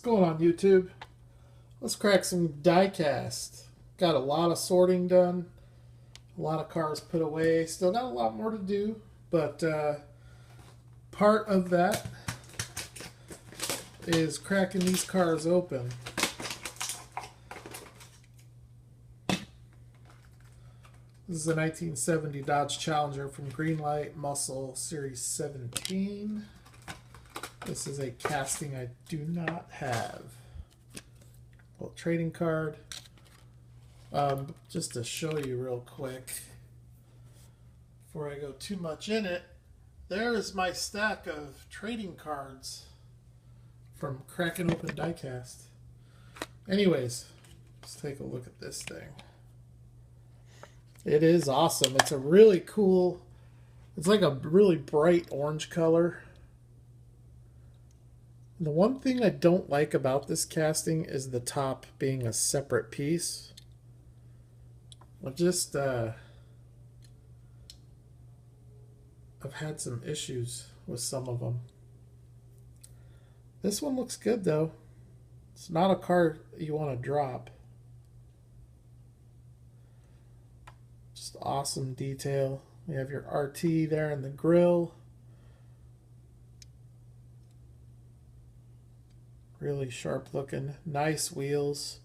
going on, YouTube? Let's crack some diecast. Got a lot of sorting done, a lot of cars put away. Still got a lot more to do, but part of that is cracking these cars open. This is a 1970 Dodge Challenger from Greenlight Muscle Series 17. This is a casting I do not have. Well, trading card. Just to show you real quick, before I go too much in it, there is my stack of trading cards from cracking open diecast. Anyways, let's take a look at this thing. It is awesome. It's a really cool, it's like a really bright orange color. The one thing I don't like about this casting is the top being a separate piece. I've had some issues with some of them. This one looks good though. It's not a car you want to drop. Just awesome detail. You have your RT there in the grille. Really sharp looking, nice wheels.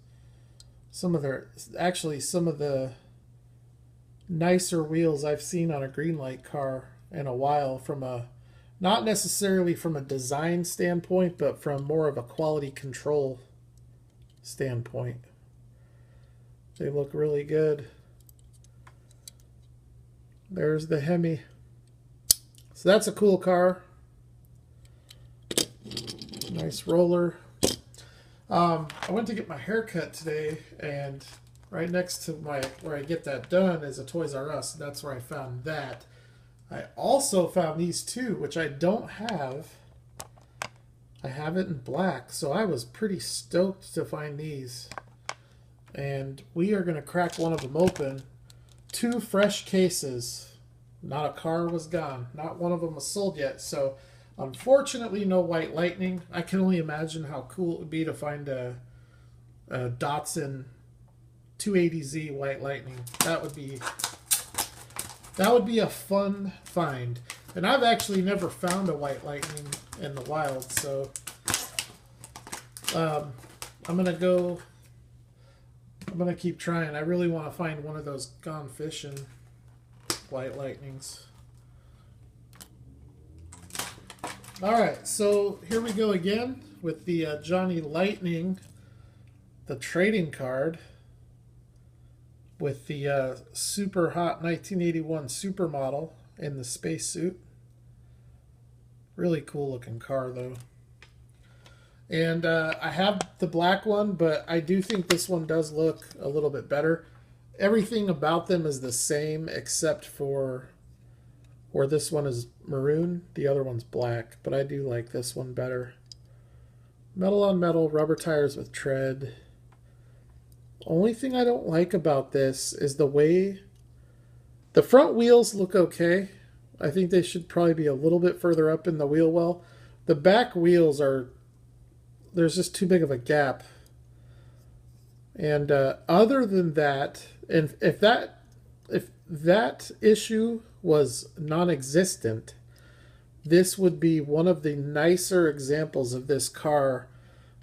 Some of the nicer wheels I've seen on a Greenlight car in a while, from a, not necessarily from a design standpoint, but from more of a quality control standpoint. They look really good. There's the Hemi. So that's a cool car. Nice roller. I went to get my hair cut today, and right next to where I get that done is a Toys R Us. That's where I found that. I also found these two, which I don't have. I have it in black, so I was pretty stoked to find these. And we are going to crack one of them open. Two fresh cases. Not a car was gone. Not one of them was sold yet, so unfortunately, no White Lightning. I can only imagine how cool it would be to find a Datsun 280Z White Lightning. That would be a fun find. And I've actually never found a White Lightning in the wild, so I'm gonna keep trying. I really want to find one of those gone fishing White Lightnings. Alright, so here we go again with the Johnny Lightning, the trading card, with the super hot 1981 supermodel in the spacesuit. Really cool looking car though. And I have the black one, but I do think this one does look a little bit better. Everything about them is the same except for where this one is maroon, the other one's black, but I do like this one better. Metal on metal, rubber tires with tread. Only thing I don't like about this is the way the front wheels look okay. I think they should probably be a little bit further up in the wheel well. The back wheels there's just too big of a gap. And other than that, and if that issue was non-existent, this would be one of the nicer examples of this car.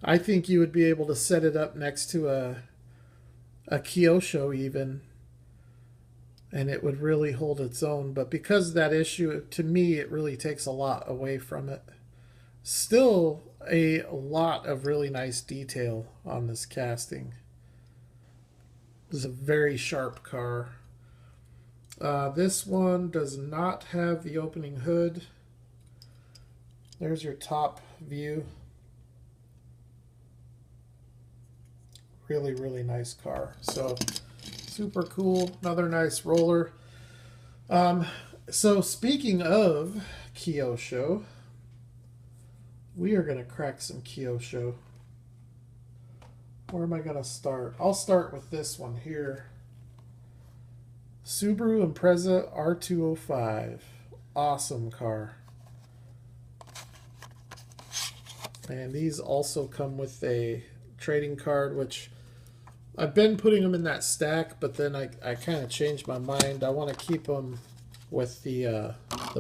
I think you would be able to set it up next to a Kyosho even, and it would really hold its own. But because of that issue, to me, it really takes a lot away from it. Still a lot of really nice detail on this casting. This is a very sharp car. This one does not have the opening hood. There's your top view. Really, really nice car. So, super cool. Another nice roller. So, speaking of Kyosho, we are going to crack some Kyosho. Where am I going to start? I'll start with this one here. Subaru Impreza R205. Awesome car. And these also come with a trading card, which I've been putting them in that stack, but then I kind of changed my mind. I want to keep them with the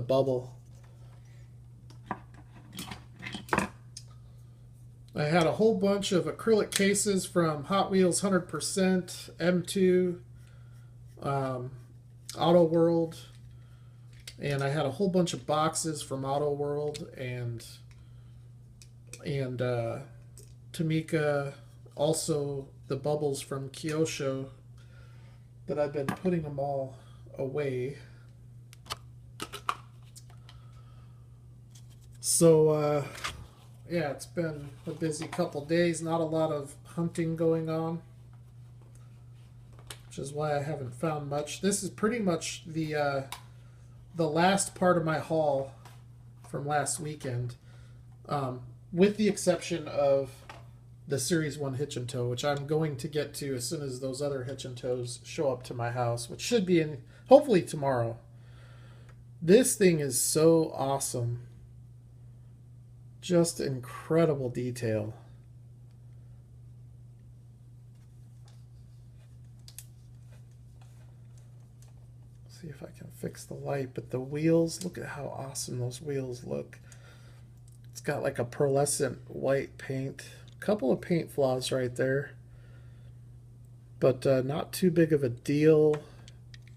bubble. I had a whole bunch of acrylic cases from Hot Wheels 100%, M2, Auto World, and I had a whole bunch of boxes from Auto World and Tomica, also the bubbles from Kyosho, but I've been putting them all away. So yeah, it's been a busy couple days, not a lot of hunting going on, which is why I haven't found much. This is pretty much the last part of my haul from last weekend, with the exception of the Series 1 hitch and tow, which I'm going to get to as soon as those other hitch and tows show up to my house, which should be in hopefully tomorrow. This thing is so awesome. Just incredible detail. See if I can fix the light, but the wheels, look at how awesome those wheels look. It's got like a pearlescent white paint. A couple of paint flaws right there, but not too big of a deal.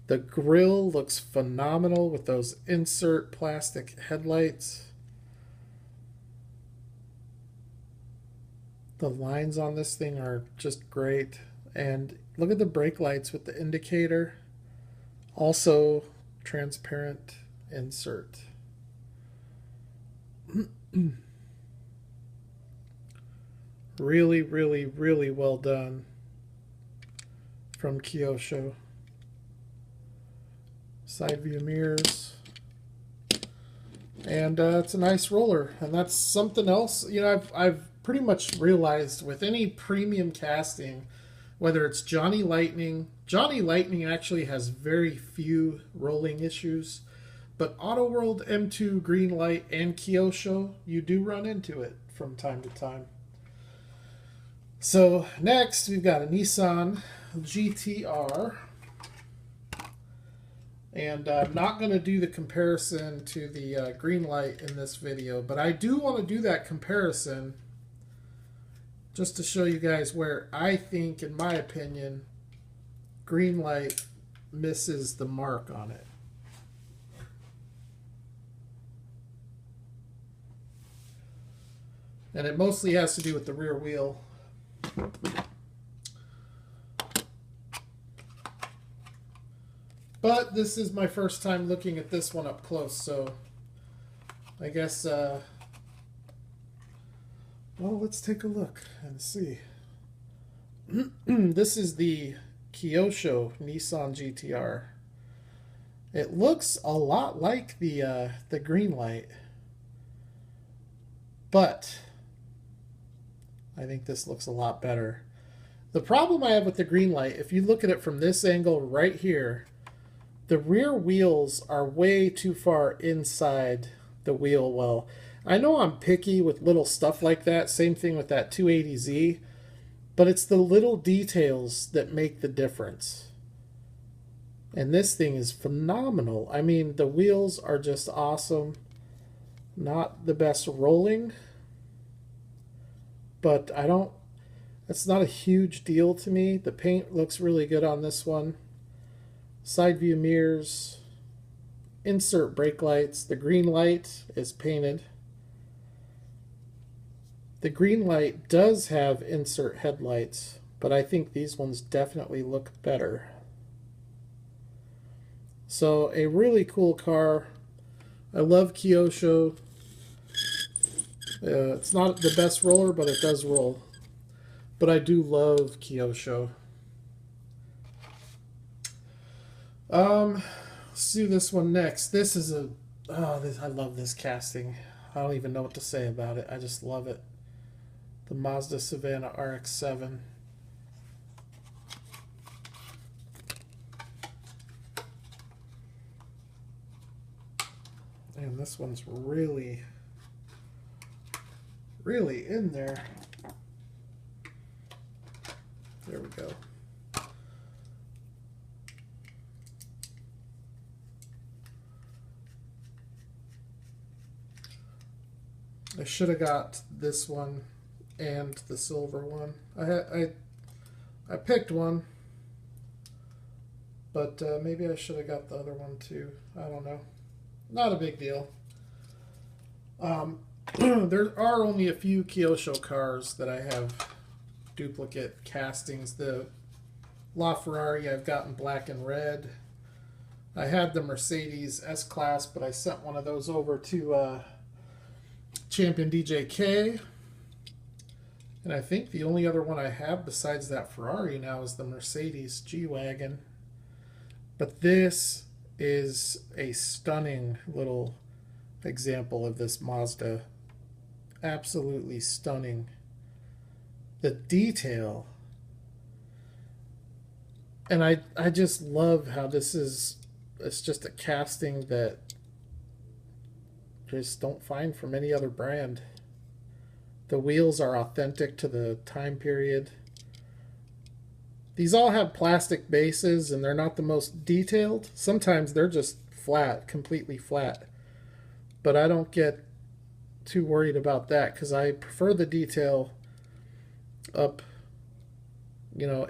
The grille looks phenomenal with those insert plastic headlights. The lines on this thing are just great. And look at the brake lights with the indicator. Also transparent insert. Really, really, really well done from Kyosho. Side view mirrors. And it's a nice roller. And that's something else. You know, I've pretty much realized with any premium casting, whether it's Johnny Lightning actually has very few rolling issues, but Auto World, M2, Greenlight, and Kyosho, you do run into it from time to time. So next we've got a Nissan GTR, and I'm not going to do the comparison to the Greenlight in this video, but I do want to do that comparison just to show you guys where I think, in my opinion, Greenlight misses the mark on it. And it mostly has to do with the rear wheel. But this is my first time looking at this one up close, so I guess, well, let's take a look and see. This is the Kyosho Nissan GTR. It looks a lot like the Greenlight, but I think this looks a lot better. The problem I have with the Greenlight, if you look at it from this angle right here, the rear wheels are way too far inside the wheel well. I know I'm picky with little stuff like that, same thing with that 280Z, but it's the little details that make the difference. And this thing is phenomenal. I mean, the wheels are just awesome. Not the best rolling, but it's not a huge deal to me. The paint looks really good on this one. Side view mirrors, insert brake lights. The Greenlight is painted. The Greenlight does have insert headlights, but I think these ones definitely look better. So a really cool car. I love Kyosho. It's not the best roller, but it does roll. But I do love Kyosho. Let's do this one next. This is I love this casting. I don't even know what to say about it. I just love it. The Mazda Savannah RX-7. And this one's really, really in there. There we go. I should have got this one and the silver one. I picked one, but maybe I should have got the other one too. I don't know. Not a big deal. There are only a few Kyosho cars that I have duplicate castings. The LaFerrari I've got in black and red. I had the Mercedes S-Class, but I sent one of those over to Champion DJK. And I think the only other one I have besides that Ferrari now is the Mercedes G-Wagon. But this is a stunning little example of this Mazda. Absolutely stunning. The detail. And I just love how this is, it's just a casting that just don't find from any other brand. The wheels are authentic to the time period. These all have plastic bases and they're not the most detailed. Sometimes they're just flat, completely flat. But I don't get too worried about that because I prefer the detail up, you know,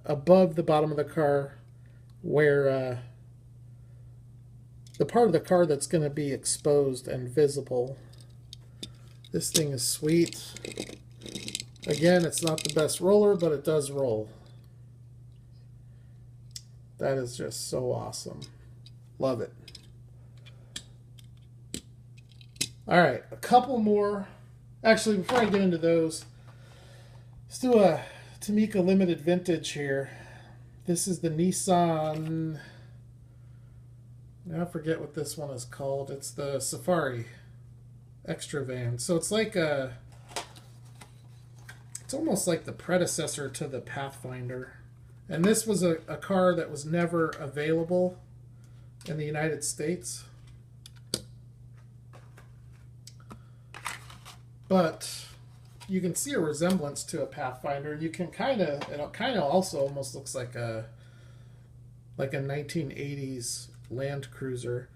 above the bottom of the car, where the part of the car that's going to be exposed and visible. This thing is sweet. Again, it's not the best roller, but it does roll. That is just so awesome. Love it. All right, a couple more. Actually, before I get into those, let's do a Tomica limited vintage here. This is the Nissan. I forget what this one is called. It's the Safari Extra Van. So it's like a, it's almost like the predecessor to the Pathfinder. And this was a car that was never available in the United States. But you can see a resemblance to a Pathfinder. You can it kind of also almost looks like a 1980s Land Cruiser.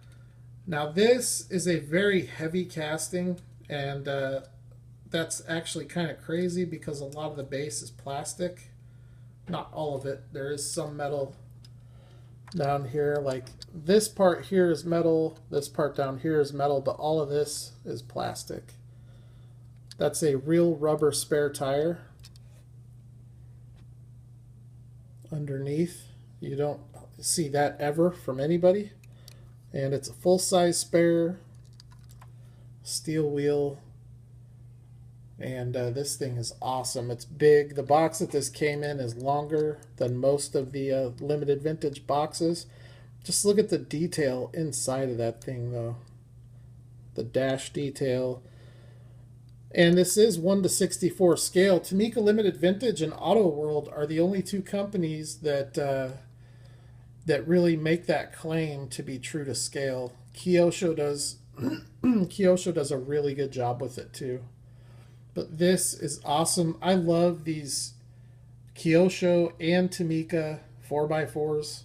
Now this is a very heavy casting, and that's actually kind of crazy because a lot of the base is plastic. Not all of it. There is some metal down here. Like this part here is metal, this part down here is metal, but all of this is plastic. That's a real rubber spare tire underneath. You don't see that ever from anybody. And it's a full-size spare steel wheel. And this thing is awesome. It's big. The box that this came in is longer than most of the limited vintage boxes. Just look at the detail inside of that thing, though. The dash detail. And this is 1:64 scale. Tomica Limited Vintage and Auto World are the only two companies that that really make that claim to be true to scale. Kyosho does Kyosho does a really good job with it too. But this is awesome. I love these Kyosho and Tomica 4x4s.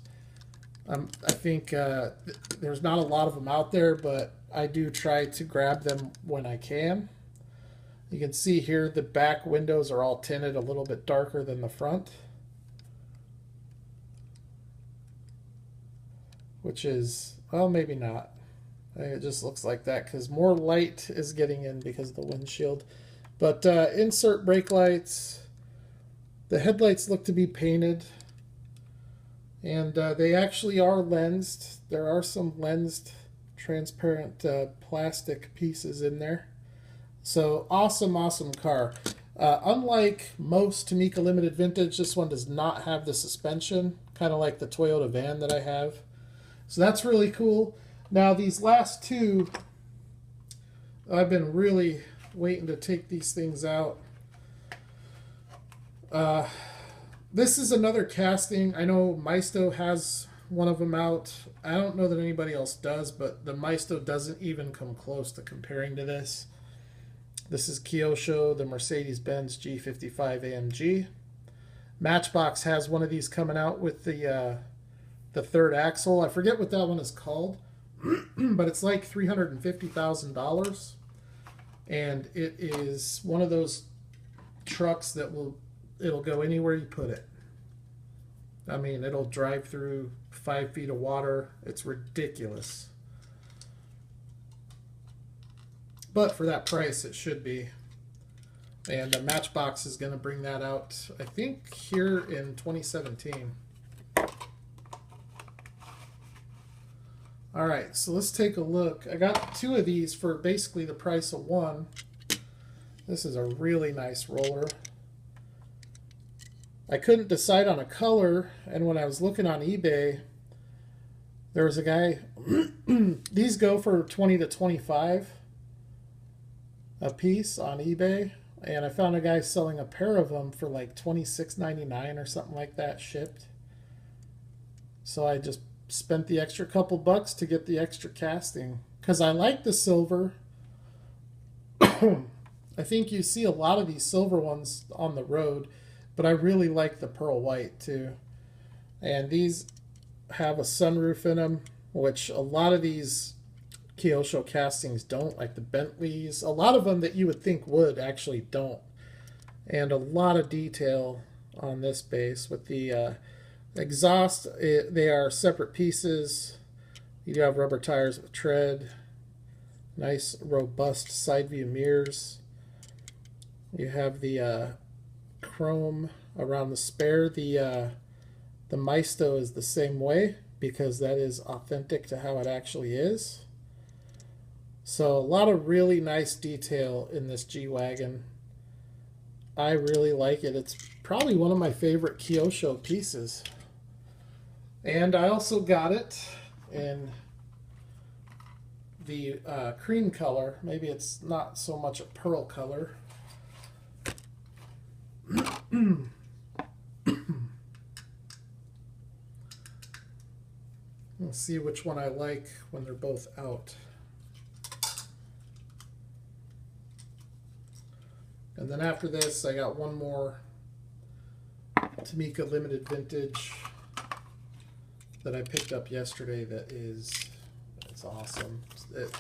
I think there's not a lot of them out there, but I do try to grab them when I can. You can see here the back windows are all tinted a little bit darker than the front, which is, well, maybe not. I think it just looks like that because more light is getting in because of the windshield. But insert brake lights. The headlights look to be painted, and they actually are lensed. There are some lensed transparent plastic pieces in there. So awesome, awesome car. Unlike most Tomica Limited Vintage, this one does not have the suspension, kind of like the Toyota van that I have. So that's really cool. Now these last two, I've been really waiting to take these things out. This is another casting. I know Maisto has one of them out. I don't know that anybody else does, but the Maisto doesn't even come close to comparing to this. This is Kyosho, the Mercedes-Benz G55 AMG. Matchbox has one of these coming out with the third axle. I forget what that one is called, but it's like $350,000, and it is one of those trucks that it'll go anywhere you put it. I mean, it'll drive through 5 feet of water. It's ridiculous. But for that price, it should be. And the Matchbox is going to bring that out, I think, here in 2017. All right, so let's take a look. I got 2 of these for basically the price of one. This is a really nice roller. I couldn't decide on a color, and when I was looking on eBay, there was a guy, these go for 20 to 25 a piece on eBay, and I found a guy selling a pair of them for like $26.99 or something like that shipped. So I just spent the extra couple bucks to get the extra casting because I like the silver. I think you see a lot of these silver ones on the road, but I really like the pearl white too. And these have a sunroof in them, which a lot of these Kyosho castings don't, like the Bentleys. A lot of them that you would think would actually don't. And a lot of detail on this base with the exhaust. They are separate pieces. You do have rubber tires with tread. Nice robust side view mirrors. You have the chrome around the spare. The Maisto is the same way because that is authentic to how it actually is. So a lot of really nice detail in this G-Wagon. I really like it. It's probably one of my favorite Kyosho pieces. And I also got it in the cream color. Maybe it's not so much a pearl color. Let's see which one I like when they're both out. And then after this, I got one more Tomica limited vintage that I picked up yesterday that it's awesome. It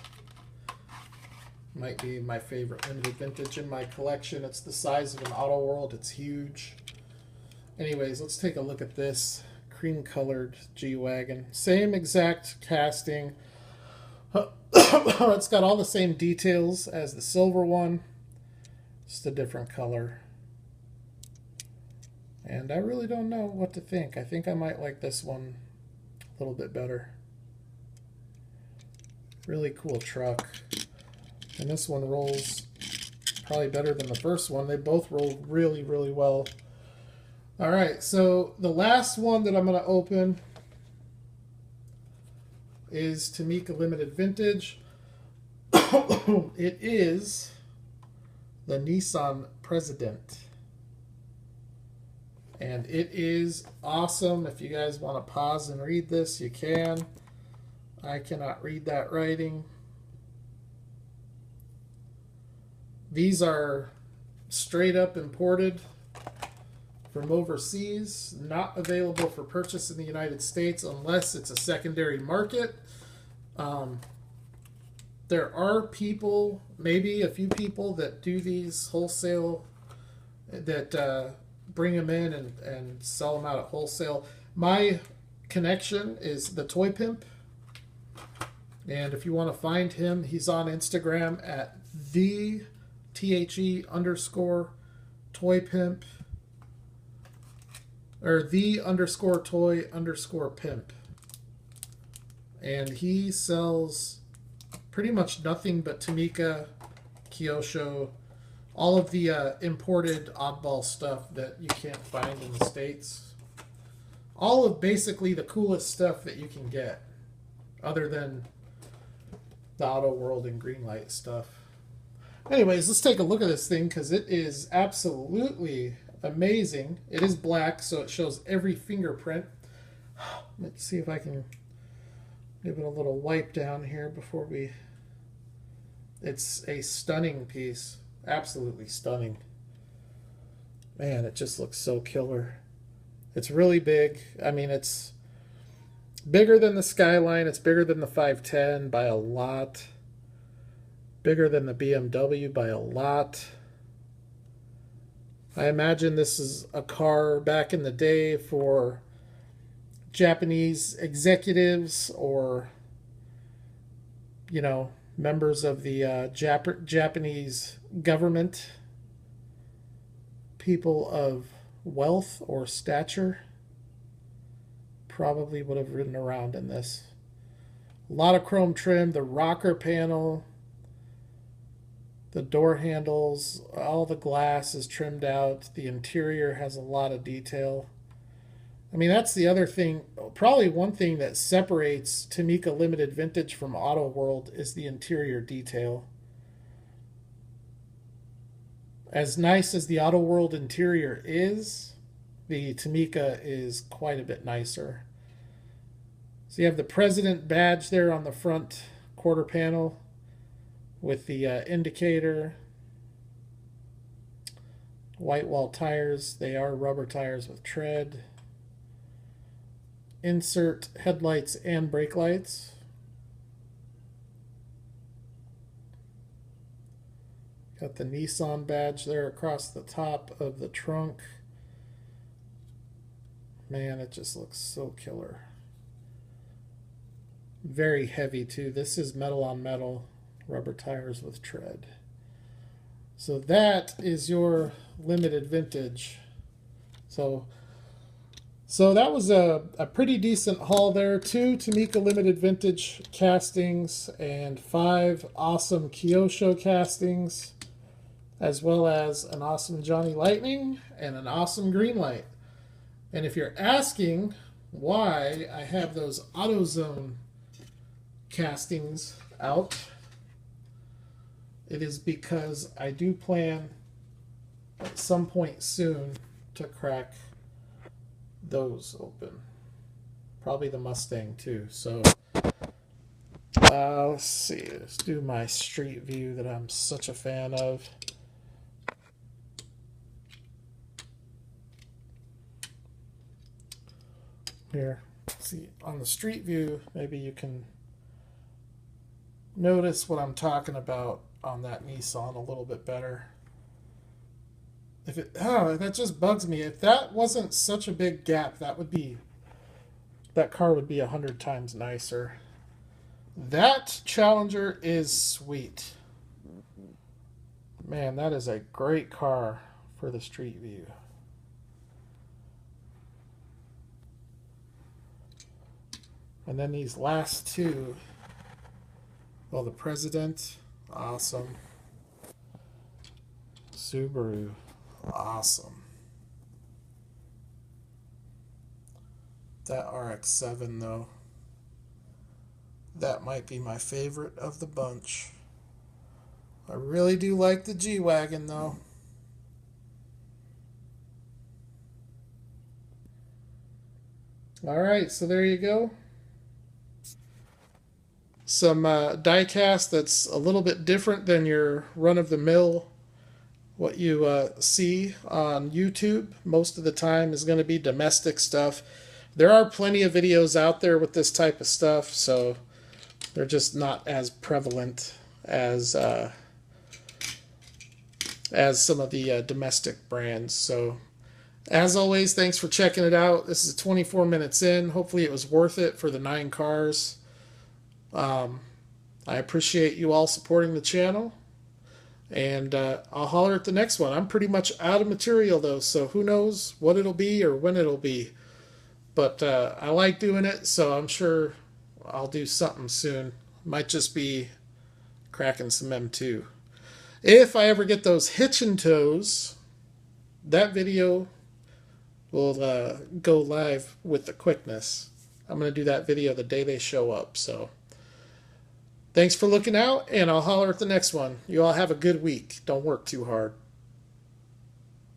might be my favorite limited vintage in my collection. It's the size of an Auto World. It's huge. Anyways, let's take a look at this cream colored G-Wagon. Same exact casting. It's got all the same details as the silver one. Just a different color. And I really don't know what to think. I think I might like this one a little bit better. Really cool truck. And this one rolls probably better than the first one. They both roll really, really well. All right, so the last one that I'm going to open is Tomica Limited Vintage. It is the Nissan President. And it is awesome. If you guys want to pause and read this, you can. I cannot read that writing. These are straight up imported from overseas, not available for purchase in the United States unless it's a secondary market. There are people, maybe a few people, that do these wholesale, that bring them in and sell them out at wholesale. My connection is the Toy Pimp. And if you want to find him, he's on Instagram at _toy pimp, or _toy_pimp. And he sells pretty much nothing but Tomica, Kyosho, all of the imported oddball stuff that you can't find in the States. All of basically the coolest stuff that you can get, other than the Auto World and Greenlight stuff. Anyways, let's take a look at this thing because it is absolutely amazing. It is black, so it shows every fingerprint. Let's see if I can give it a little wipe down here before we... It's a stunning piece. Absolutely stunning. Man, it just looks so killer. It's really big. I mean, it's bigger than the Skyline. It's bigger than the 510 by a lot. Bigger than the BMW by a lot. I imagine this is a car back in the day for Japanese executives or, you know, members of the Japanese government, people of wealth or stature, probably would have ridden around in this. A lot of chrome trim, the rocker panel, the door handles, all the glass is trimmed out. The interior has a lot of detail. I mean, that's the other thing. Probably one thing that separates Tomica Limited Vintage from Auto World is the interior detail. As nice as the Auto World interior is, the Tomica is quite a bit nicer. So you have the President badge there on the front quarter panel with the indicator. White wall tires. They are rubber tires with tread. Insert headlights and brake lights. Got the Nissan badge there across the top of the trunk. Man, it just looks so killer. Very heavy too. This is metal on metal, rubber tires with tread. So that is your limited vintage. So that was a pretty decent haul there. 2 Tomica limited vintage castings and 5 awesome Kyosho castings, as well as an awesome Johnny Lightning and an awesome Greenlight. And if you're asking why I have those AutoZone castings out, it is because I do plan at some point soon to crack those open. Probably the Mustang too. So let's see. Let's do my street view that I'm such a fan of. Here, see on the street view, maybe you can notice what I'm talking about on that Nissan a little bit better. If it, that just bugs me. If that wasn't such a big gap, that car would be 100 times nicer. That Challenger is sweet. Man, that is a great car for the street view. And then these last two, well, the President, awesome. Subaru, awesome. That RX-7 though, that might be my favorite of the bunch. I really do like the G-Wagon though. Alright, so there you go. Some diecast that's a little bit different than your run-of-the-mill, what you see on YouTube. Most of the time is going to be domestic stuff. There are plenty of videos out there with this type of stuff, so they're just not as prevalent as some of the domestic brands. So as always, thanks for checking it out. This is 24 minutes in. Hopefully it was worth it for the 9 cars. I appreciate you all supporting the channel, and I'll holler at the next one. I'm pretty much out of material though, so who knows what it'll be or when it'll be. But I like doing it, so I'm sure I'll do something soon. Might just be cracking some M2. If I ever get those hitching toes, that video will go live with the quickness. I'm going to do that video the day they show up. So thanks for looking out, and I'll holler at the next one. You all have a good week. Don't work too hard.